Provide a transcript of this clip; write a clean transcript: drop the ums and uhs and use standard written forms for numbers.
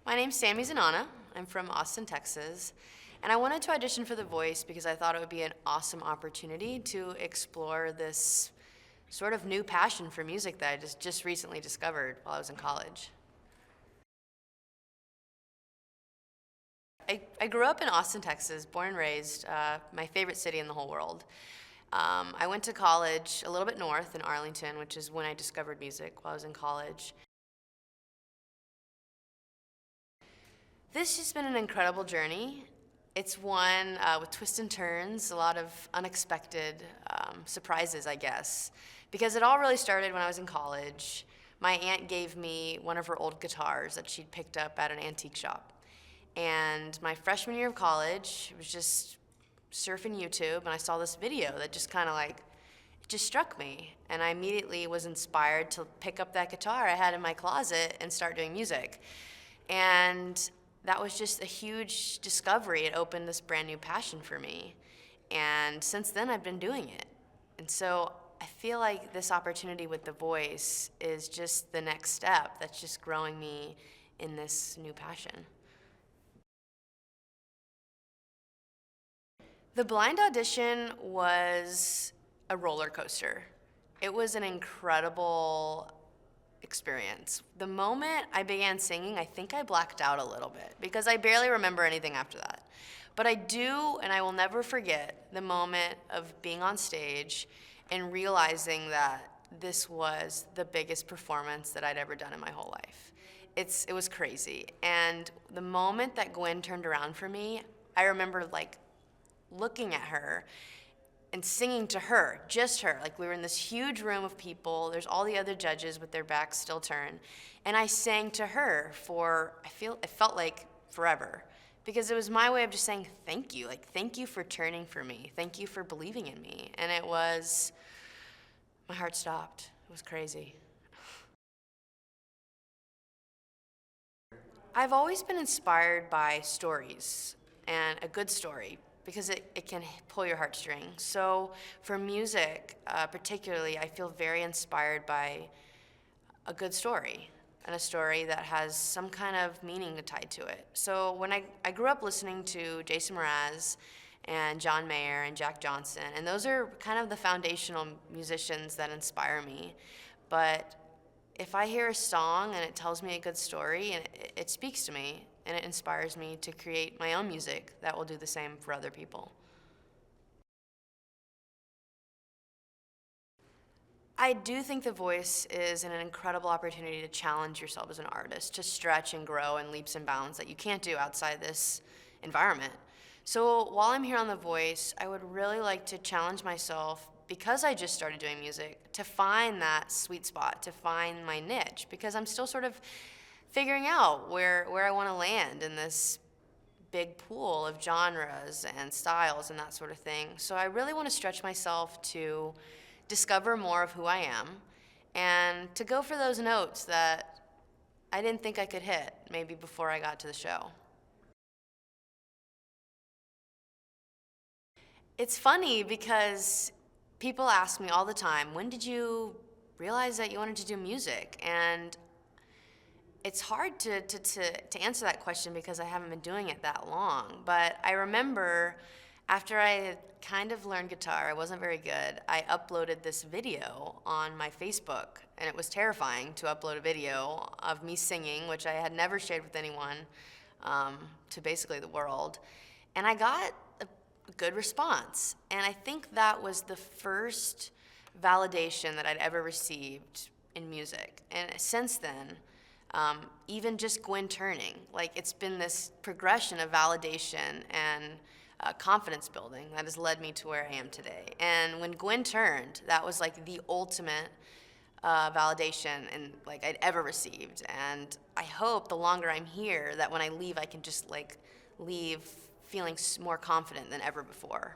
My name's Sammie Zonana. I'm from Austin, Texas, and I wanted to audition for The Voice because I thought it would be an awesome opportunity to explore this sort of new passion for music that I just recently discovered while I was in college. I grew up in Austin, Texas, born and raised, my favorite city in the whole world. I went to college a little bit north in Arlington, which is when I discovered music while I was in college. This has been an incredible journey. It's one with twists and turns, a lot of unexpected surprises, I guess, because it all really started when I was in college. My aunt gave me one of her old guitars that she'd picked up at an antique shop. And my freshman year of college, I was just surfing YouTube, and I saw this video that just kind of like, it just struck me. And I immediately was inspired to pick up that guitar I had in my closet and start doing music. And that was just a huge discovery. It opened this brand new passion for me. And since then, I've been doing it. And so I feel like this opportunity with The Voice is just the next step that's just growing me in this new passion. The blind audition was a roller coaster. It was an incredible experience. The moment I began singing, I think I blacked out a little bit because I barely remember anything after that. But I do, and I will never forget the moment of being on stage and realizing that this was the biggest performance that I'd ever done in my whole life. It was crazy. And the moment that Gwen turned around for me, I remember like looking at her and singing to her, just her. Like, we were in this huge room of people. There's all the other judges with their backs still turned. And I sang to her for, it felt like forever. Because it was my way of just saying thank you. Like, thank you for turning for me. Thank you for believing in me. And it was, my heart stopped. It was crazy. I've always been inspired by stories, and a good story, because it can pull your heartstrings. So for music, particularly, I feel very inspired by a good story, and a story that has some kind of meaning tied to it. So when I grew up listening to Jason Mraz and John Mayer and Jack Johnson, and those are kind of the foundational musicians that inspire me. But if I hear a song and it tells me a good story, and it speaks to me, and it inspires me to create my own music that will do the same for other people. I do think The Voice is an incredible opportunity to challenge yourself as an artist, to stretch and grow in leaps and bounds that you can't do outside this environment. So while I'm here on The Voice, I would really like to challenge myself, because I just started doing music, to find that sweet spot, to find my niche, because I'm still sort of figuring out where I want to land in this big pool of genres and styles and that sort of thing. So I really want to stretch myself to discover more of who I am and to go for those notes that I didn't think I could hit maybe before I got to the show. It's funny because people ask me all the time, when did you realize that you wanted to do music? And it's hard to answer that question because I haven't been doing it that long. But I remember after I had kind of learned guitar, I wasn't very good, I uploaded this video on my Facebook. And it was terrifying to upload a video of me singing, which I had never shared with anyone, to basically the world. And I got a good response. And I think that was the first validation that I'd ever received in music. And since then, even just Gwen turning, like, it's been this progression of validation and confidence building that has led me to where I am today. And when Gwen turned, that was like the ultimate validation and like I'd ever received. And I hope the longer I'm here that when I leave, I can just like leave feeling more confident than ever before.